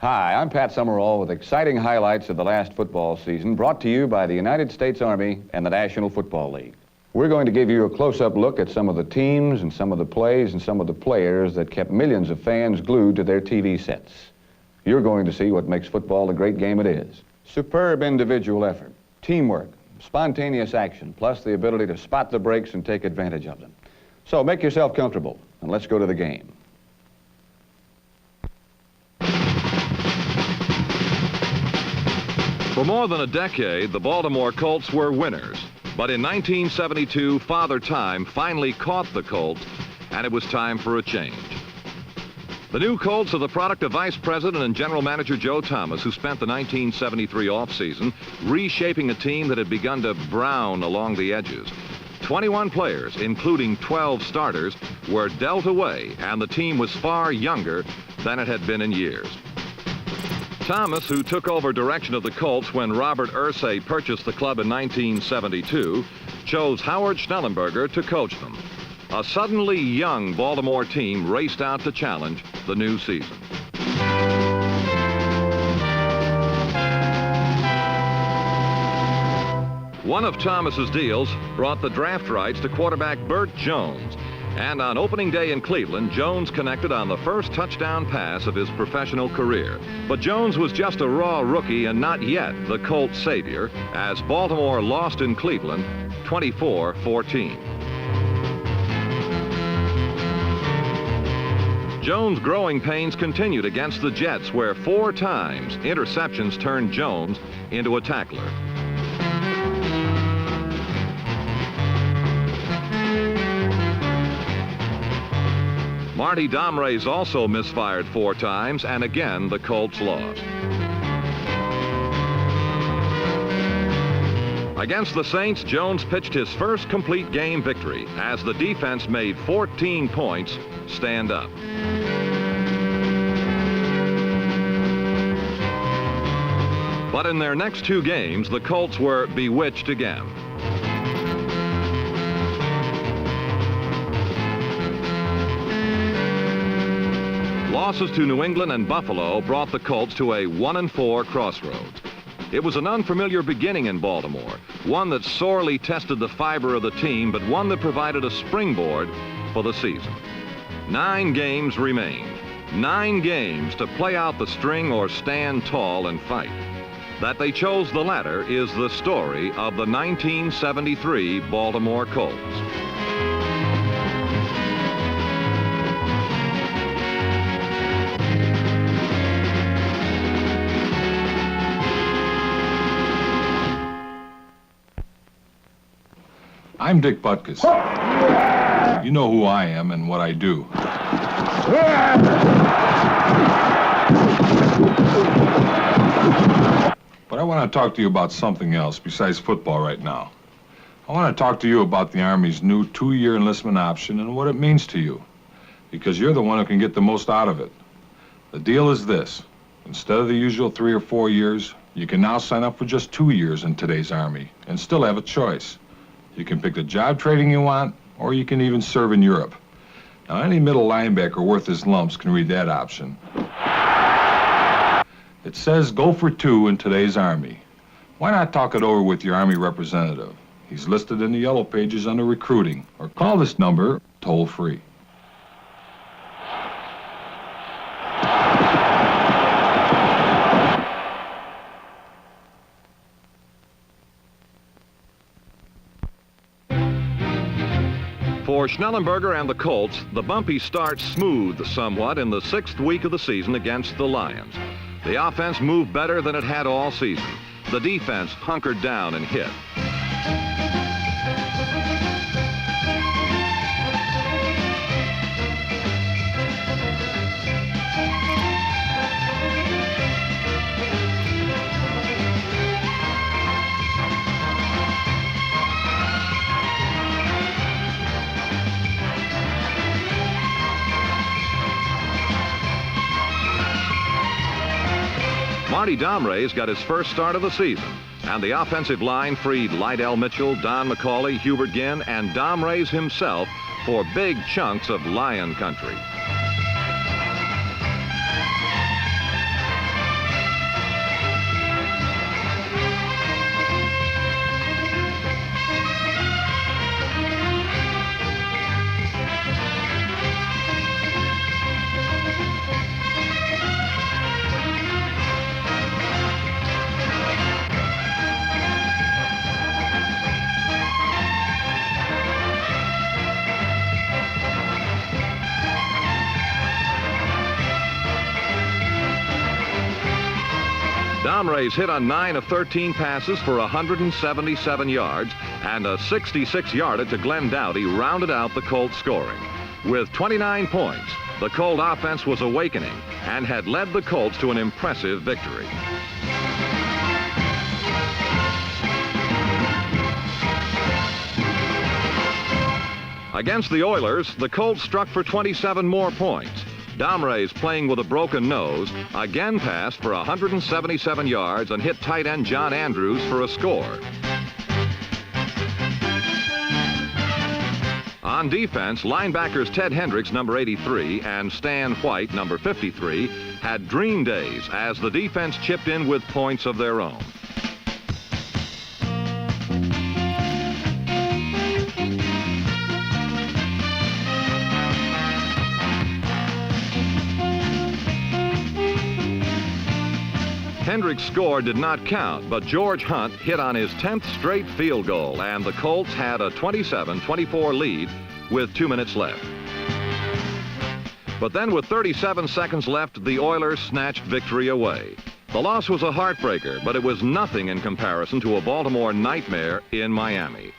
Hi, I'm Pat Summerall with exciting highlights of the last football season brought to you by the United States Army and the National Football League. We're going to give you a close-up look at some of the teams and some of the plays and some of the players that kept millions of fans glued to their TV sets. You're going to see what makes football the great game it is. Superb individual effort, teamwork, spontaneous action, plus the ability to spot the breaks and take advantage of them. So make yourself comfortable and let's go to the game. For more than a decade, the Baltimore Colts were winners. But in 1972, Father Time finally caught the Colts, and it was time for a change. The new Colts are the product of Vice President and General Manager Joe Thomas, who spent the 1973 offseason reshaping a team that had begun to brown along the edges. 21 players, including 12 starters, were dealt away, and the team was far younger than it had been in years. Thomas, who took over direction of the Colts when Robert Irsay purchased the club in 1972, chose Howard Schnellenberger to coach them. A suddenly young Baltimore team raced out to challenge the new season. One of Thomas's deals brought the draft rights to quarterback Burt Jones. And on opening day in Cleveland, Jones connected on the first touchdown pass of his professional career. But Jones was just a raw rookie and not yet the Colts' savior, as Baltimore lost in Cleveland 24-14. Jones' growing pains continued against the Jets, where 4 times interceptions turned Jones into a tackler. Marty Domrey's also misfired 4 times, and again the Colts lost. Against the Saints, Jones pitched his first complete game victory as the defense made 14 points stand up. But in their next 2 games, the Colts were bewitched again. Losses to New England and Buffalo brought the Colts to a 1-4 crossroads. It was an unfamiliar beginning in Baltimore, one that sorely tested the fiber of the team, but one that provided a springboard for the season. 9 games remained. 9 games to play out the string or stand tall and fight. That they chose the latter is the story of the 1973 Baltimore Colts. I'm Dick Butkus. You know who I am and what I do. But I want to talk to you about something else besides football right now. I want to talk to you about the Army's new 2-year enlistment option and what it means to you, because you're the one who can get the most out of it. The deal is this. Instead of the usual 3 or 4 years, you can now sign up for just 2 years in today's Army and still have a choice. You can pick the job training you want, or you can even serve in Europe. Now, any middle linebacker worth his lumps can read that option. It says go for 2 in today's Army. Why not talk it over with your Army representative? He's listed in the yellow pages under recruiting, or call this number toll-free. For Schnellenberger and the Colts, the bumpy start smoothed somewhat in the 6th week of the season against the Lions. The offense moved better than it had all season. The defense hunkered down and hit. Marty Domrey's got his first start of the season, and the offensive line freed Lydell Mitchell, Don McCauley, Hubert Ginn, and Domrey's himself for big chunks of Lion country. Domrey's hit on 9 of 13 passes for 177 yards, and a 66-yarder to Glenn Dowdy rounded out the Colts scoring. With 29 points, the Colt offense was awakening and had led the Colts to an impressive victory. Against the Oilers, the Colts struck for 27 more points. Domrey's, playing with a broken nose, again passed for 177 yards and hit tight end John Andrews for a score. On defense, linebackers Ted Hendricks, number 83, and Stan White, number 53, had dream days as the defense chipped in with points of their own. Hendricks' score did not count, but George Hunt hit on his 10th straight field goal, and the Colts had a 27-24 lead with 2 minutes left. But then with 37 seconds left, the Oilers snatched victory away. The loss was a heartbreaker, but it was nothing in comparison to a Baltimore nightmare in Miami.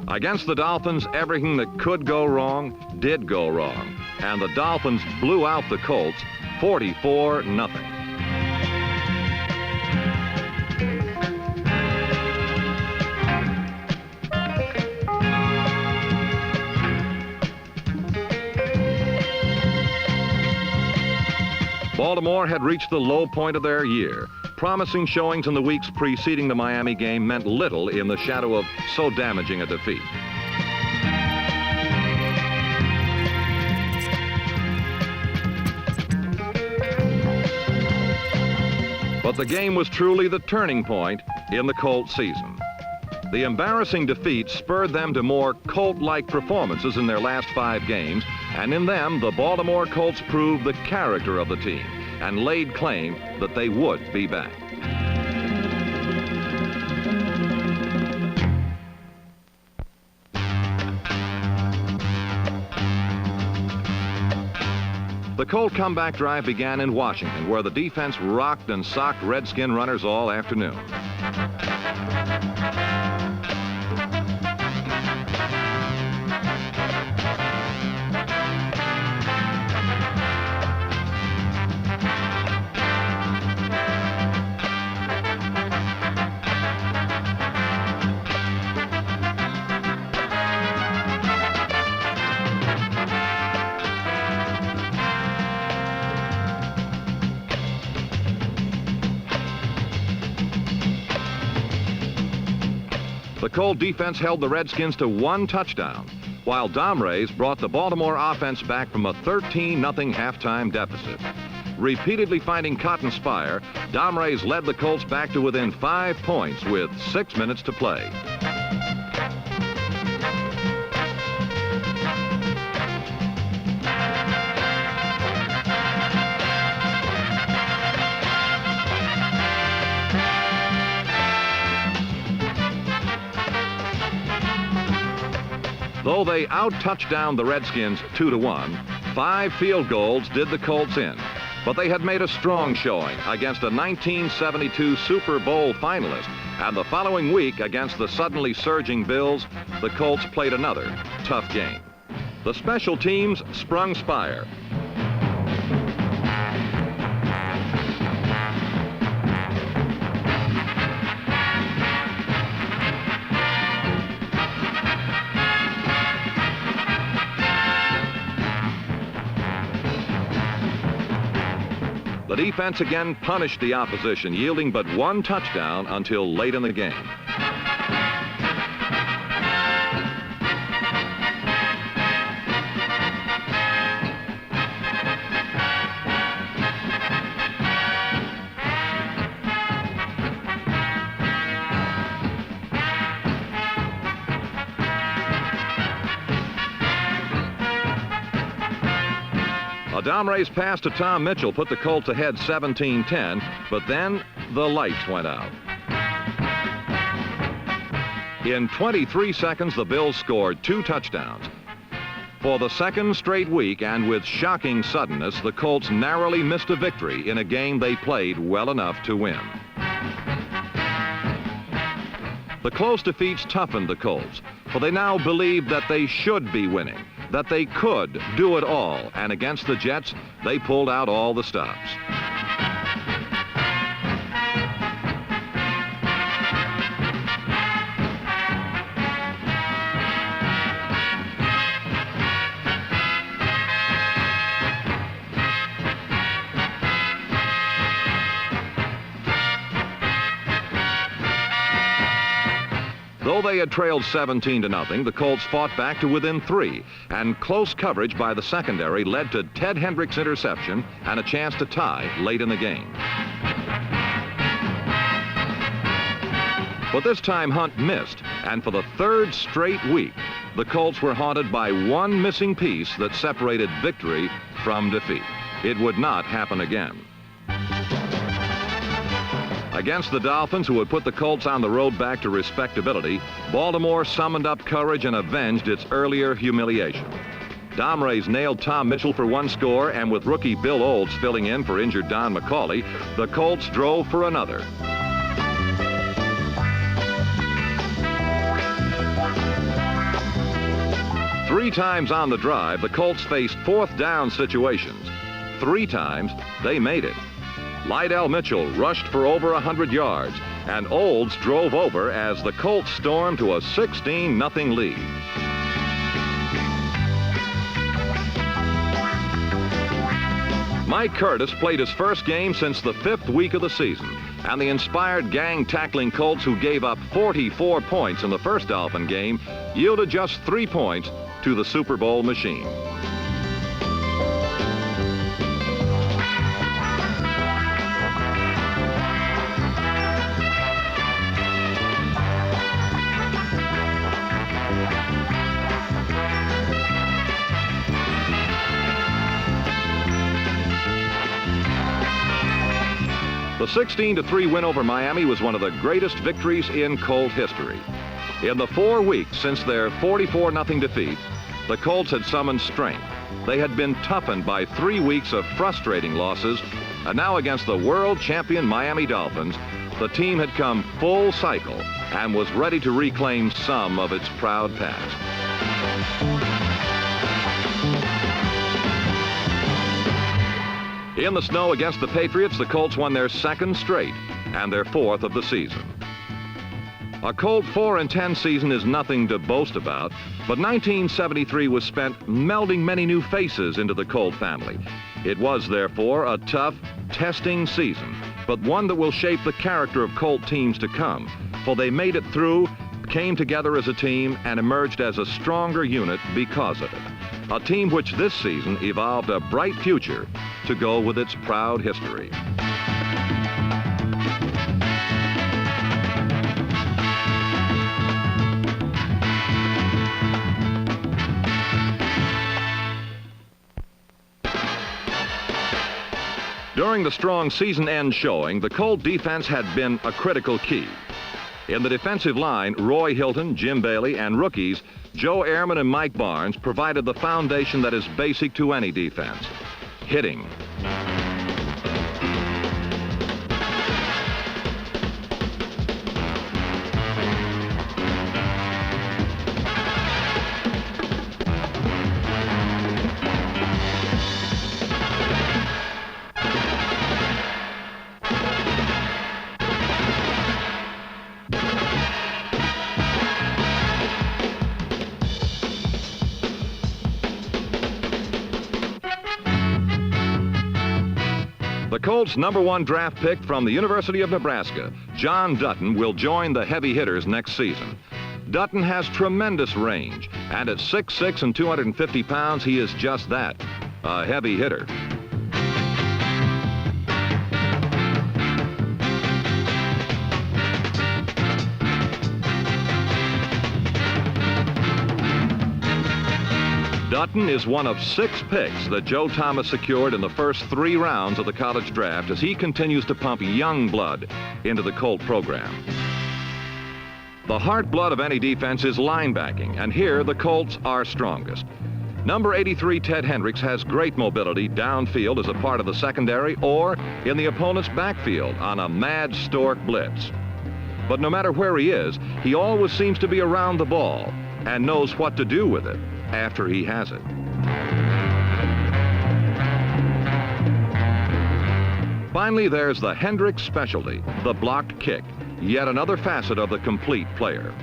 Against the Dolphins, everything that could go wrong did go wrong, and the Dolphins blew out the Colts 44-0. Baltimore had reached the low point of their year. Promising showings in the weeks preceding the Miami game meant little in the shadow of so damaging a defeat. But the game was truly the turning point in the Colts season. The embarrassing defeat spurred them to more Colt-like performances in their last 5 games, and in them, the Baltimore Colts proved the character of the team and laid claim that they would be back. The Colt comeback drive began in Washington, where the defense rocked and socked Redskin runners all afternoon. The Colt defense held the Redskins to 1 touchdown, while Domrey's brought the Baltimore offense back from a 13-0 halftime deficit. Repeatedly finding Cotton Spire, Domrey's led the Colts back to within 5 points with 6 minutes to play. Though they out-touchdowned the Redskins 2-1, 5 field goals did the Colts in. But they had made a strong showing against a 1972 Super Bowl finalist, and the following week against the suddenly surging Bills, the Colts played another tough game. The special teams sprung Spire. The defense again punished the opposition, yielding but 1 touchdown until late in the game. Domrey's pass to Tom Mitchell put the Colts ahead 17-10, but then the lights went out. In 23 seconds, the Bills scored 2 touchdowns. For the second straight week, and with shocking suddenness, the Colts narrowly missed a victory in a game they played well enough to win. The close defeats toughened the Colts, for they now believed that they should be winning, that they could do it all, and against the Jets, they pulled out all the stops. Though they had trailed 17-0, the Colts fought back to within 3, and close coverage by the secondary led to Ted Hendricks' interception and a chance to tie late in the game. But this time Hunt missed, and for the third straight week, the Colts were haunted by one missing piece that separated victory from defeat. It would not happen again. Against the Dolphins, who had put the Colts on the road back to respectability, Baltimore summoned up courage and avenged its earlier humiliation. Domrays nailed Tom Mitchell for one score, and with rookie Bill Olds filling in for injured Don McCauley, the Colts drove for another. Three times on the drive, the Colts faced fourth down situations. 3 times, they made it. Lydell Mitchell rushed for over 100 yards, and Olds drove over as the Colts stormed to a 16-0 lead. Mike Curtis played his first game since the 5th week of the season, and the inspired gang-tackling Colts, who gave up 44 points in the first Dolphin game, yielded just 3 points to the Super Bowl machine. The 16-3 win over Miami was one of the greatest victories in Colt history. In the 4 weeks since their 44-0 defeat, the Colts had summoned strength. They had been toughened by 3 weeks of frustrating losses, and now against the world champion Miami Dolphins, the team had come full cycle and was ready to reclaim some of its proud past. In the snow against the Patriots, the Colts won their 2nd straight and their 4th of the season. A Colt 4-10 season is nothing to boast about, but 1973 was spent melding many new faces into the Colt family. It was, therefore, a tough, testing season, but one that will shape the character of Colt teams to come, for they made it through, came together as a team, and emerged as a stronger unit because of it. A team which this season evolved a bright future to go with its proud history. During the strong season-end showing, the Colt defense had been a critical key. In the defensive line, Roy Hilton, Jim Bailey, and rookies Joe Ehrman and Mike Barnes provided the foundation that is basic to any defense: hitting. The Colts' #1 draft pick from the University of Nebraska, John Dutton, will join the heavy hitters next season. Dutton has tremendous range, and at 6'6" and 250 pounds, he is just that, a heavy hitter. Dutton is one of 6 picks that Joe Thomas secured in the first 3 rounds of the college draft as he continues to pump young blood into the Colt program. The heart blood of any defense is linebacking, and here the Colts are strongest. Number 83, Ted Hendricks, has great mobility downfield as a part of the secondary or in the opponent's backfield on a mad stork blitz. But no matter where he is, he always seems to be around the ball and knows what to do with it after he has it. Finally, there's the Hendricks specialty, the blocked kick, yet another facet of the complete player.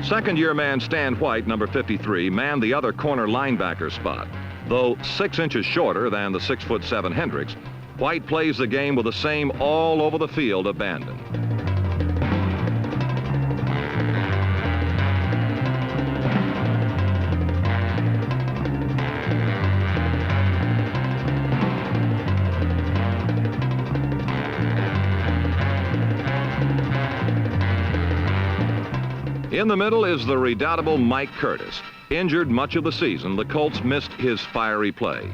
Second-year man Stan White, number 53, manned the other corner linebacker spot. Though 6 inches shorter than the 6'7" Hendricks, White plays the game with the same all-over-the-field abandon. In the middle is the redoubtable Mike Curtis. Injured much of the season, the Colts missed his fiery play.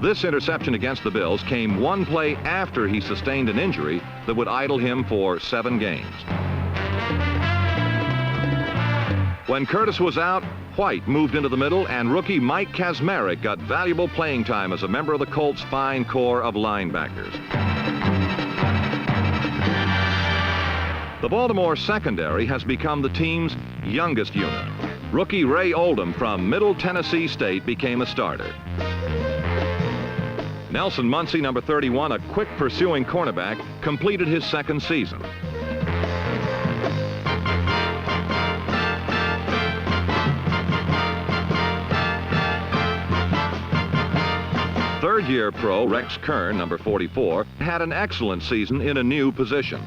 This interception against the Bills came one play after he sustained an injury that would idle him for 7 games. When Curtis was out, White moved into the middle, and rookie Mike Kazmarek got valuable playing time as a member of the Colts' fine core of linebackers. The Baltimore secondary has become the team's youngest unit. Rookie Ray Oldham from Middle Tennessee State became a starter. Nelson Muncie, number 31, a quick pursuing cornerback, completed his second season. Third-year pro Rex Kern, number 44, had an excellent season in a new position.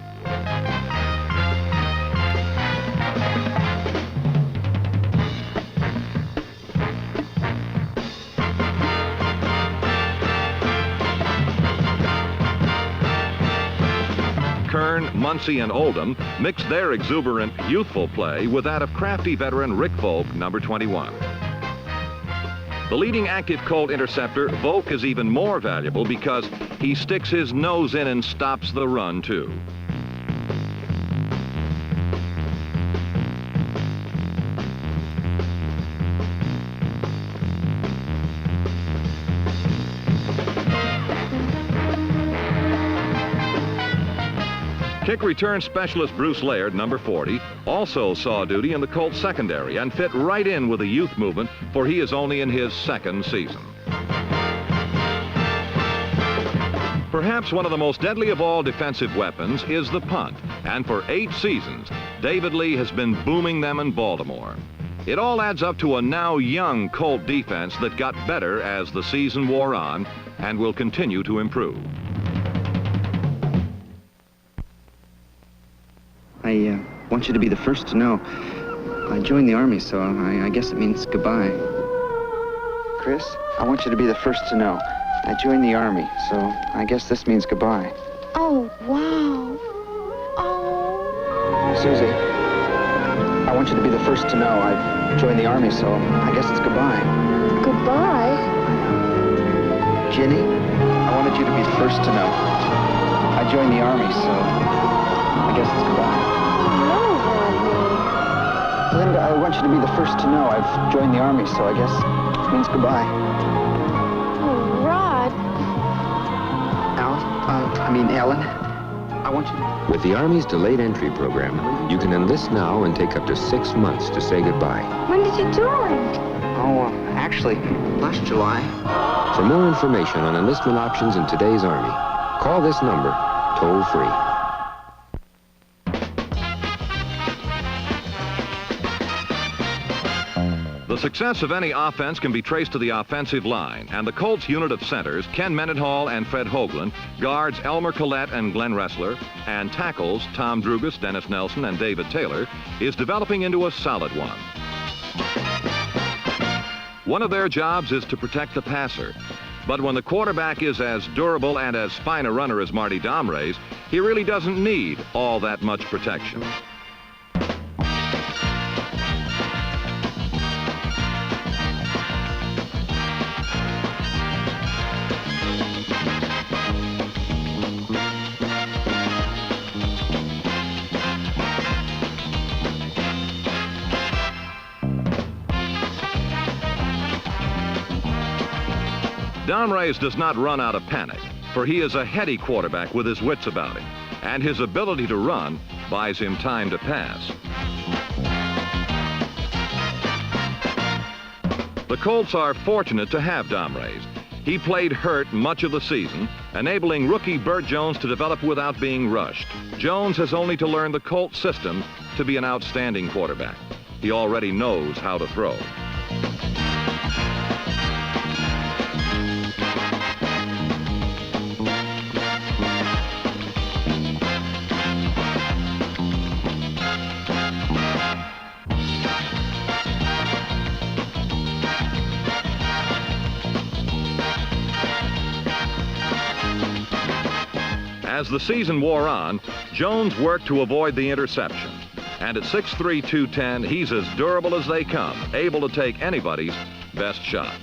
Kern, Muncie, and Oldham mixed their exuberant, youthful play with that of crafty veteran Rick Volk, number 21. The leading active Colt interceptor, Volk, is even more valuable because he sticks his nose in and stops the run, too. Kick return specialist Bruce Laird, number 40, also saw duty in the Colts secondary and fit right in with the youth movement, for he is only in his second season. Perhaps one of the most deadly of all defensive weapons is the punt, and for 8 seasons, David Lee has been booming them in Baltimore. It all adds up to a now young Colt defense that got better as the season wore on and will continue to improve. I want you to be the first to know. I joined the Army, so I guess it means goodbye. Chris, I want you to be the first to know. I joined the Army, so I guess this means goodbye. Oh, wow. Oh. Susie, I want you to be the first to know. I've joined the Army, so I guess it's goodbye. Goodbye? Ginny, I wanted you to be the first to know. I joined the Army, so I guess it's goodbye. Linda, I want you to be the first to know. I've joined the Army, so I guess it means goodbye. Oh, Rod. Ellen, I want you to... With the Army's delayed entry program, you can enlist now and take up to 6 months to say goodbye. When did you join? Oh, actually, last July. For more information on enlistment options in today's Army, call this number, toll-free. The success of any offense can be traced to the offensive line, and the Colts unit of centers, Ken Mendenhall and Fred Hoagland, guards Elmer Collette and Glenn Ressler, and tackles Tom Drugas, Dennis Nelson, and David Taylor, is developing into a solid one. One of their jobs is to protect the passer, but when the quarterback is as durable and as fine a runner as Marty Domrey's, he really doesn't need all that much protection. Domrey's does not run out of panic, for he is a heady quarterback with his wits about him, and his ability to run buys him time to pass. The Colts are fortunate to have Domrey's. He played hurt much of the season, enabling rookie Burt Jones to develop without being rushed. Jones has only to learn the Colts system to be an outstanding quarterback. He already knows how to throw. As the season wore on, Jones worked to avoid the interception. And at 6'3", 210, he's as durable as they come, able to take anybody's best shot.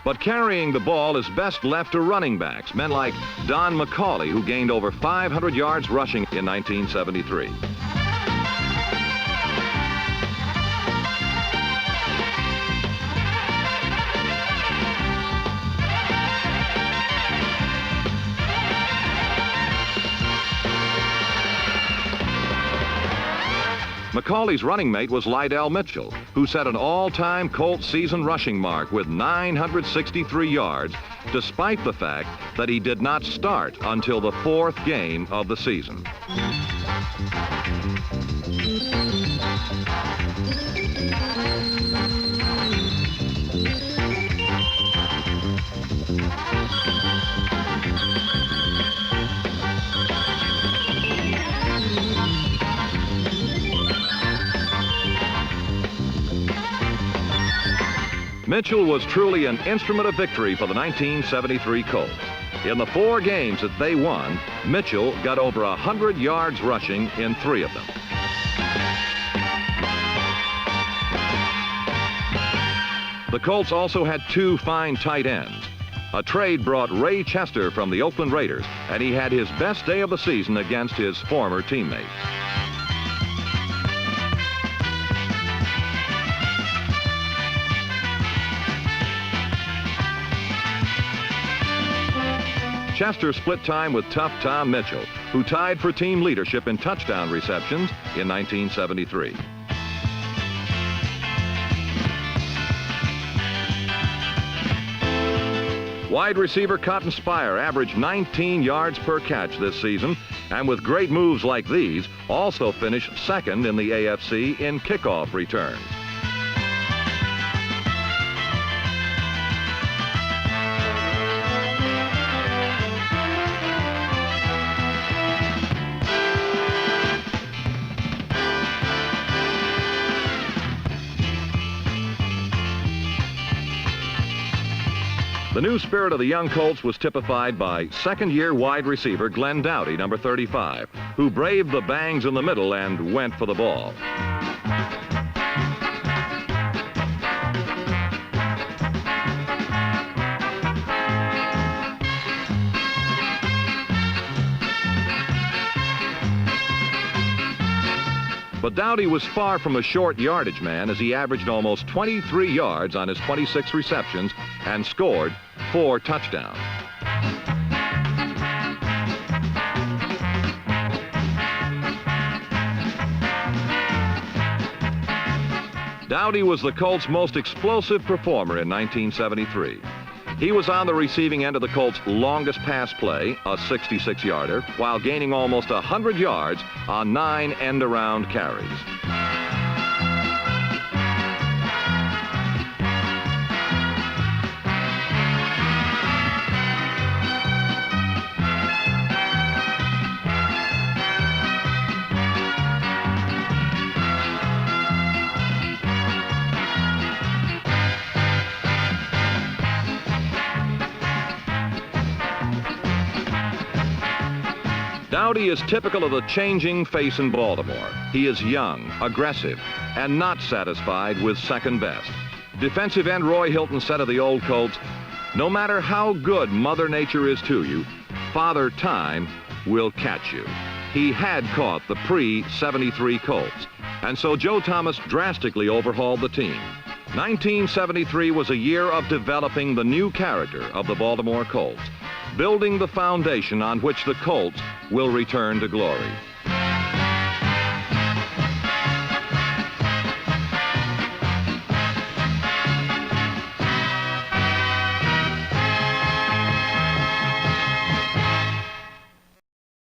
But carrying the ball is best left to running backs, men like Don McCauley, who gained over 500 yards rushing in 1973. McCauley's running mate was Lydell Mitchell, who set an all-time Colts season rushing mark with 963 yards, despite the fact that he did not start until the 4th game of the season. Mitchell was truly an instrument of victory for the 1973 Colts. In the 4 games that they won, Mitchell got over 100 yards rushing in 3 of them. The Colts also had 2 fine tight ends. A trade brought Ray Chester from the Oakland Raiders, and he had his best day of the season against his former teammates. Chester split time with tough Tom Mitchell, who tied for team leadership in touchdown receptions in 1973. Wide receiver Cotton Spire averaged 19 yards per catch this season, and with great moves like these, also finished 2nd in the AFC in kickoff returns. The new spirit of the young Colts was typified by second-year wide receiver Glenn Dowdy, number 35, who braved the bangs in the middle and went for the ball. But Dowdy was far from a short yardage man, as he averaged almost 23 yards on his 26 receptions and scored 4 touchdowns. Dowdy was the Colts' most explosive performer in 1973. He was on the receiving end of the Colts' longest pass play, a 66-yarder, while gaining almost 100 yards on 9 end-around carries. Dowdy is typical of the changing face in Baltimore. He is young, aggressive, and not satisfied with second best. Defensive end Roy Hilton said of the old Colts, "No matter how good Mother Nature is to you, Father Time will catch you." He had caught the pre-73 Colts, And so Joe Thomas drastically overhauled the team. 1973 was a year of developing the new character of the Baltimore Colts, building the foundation on which the Colts will return to glory.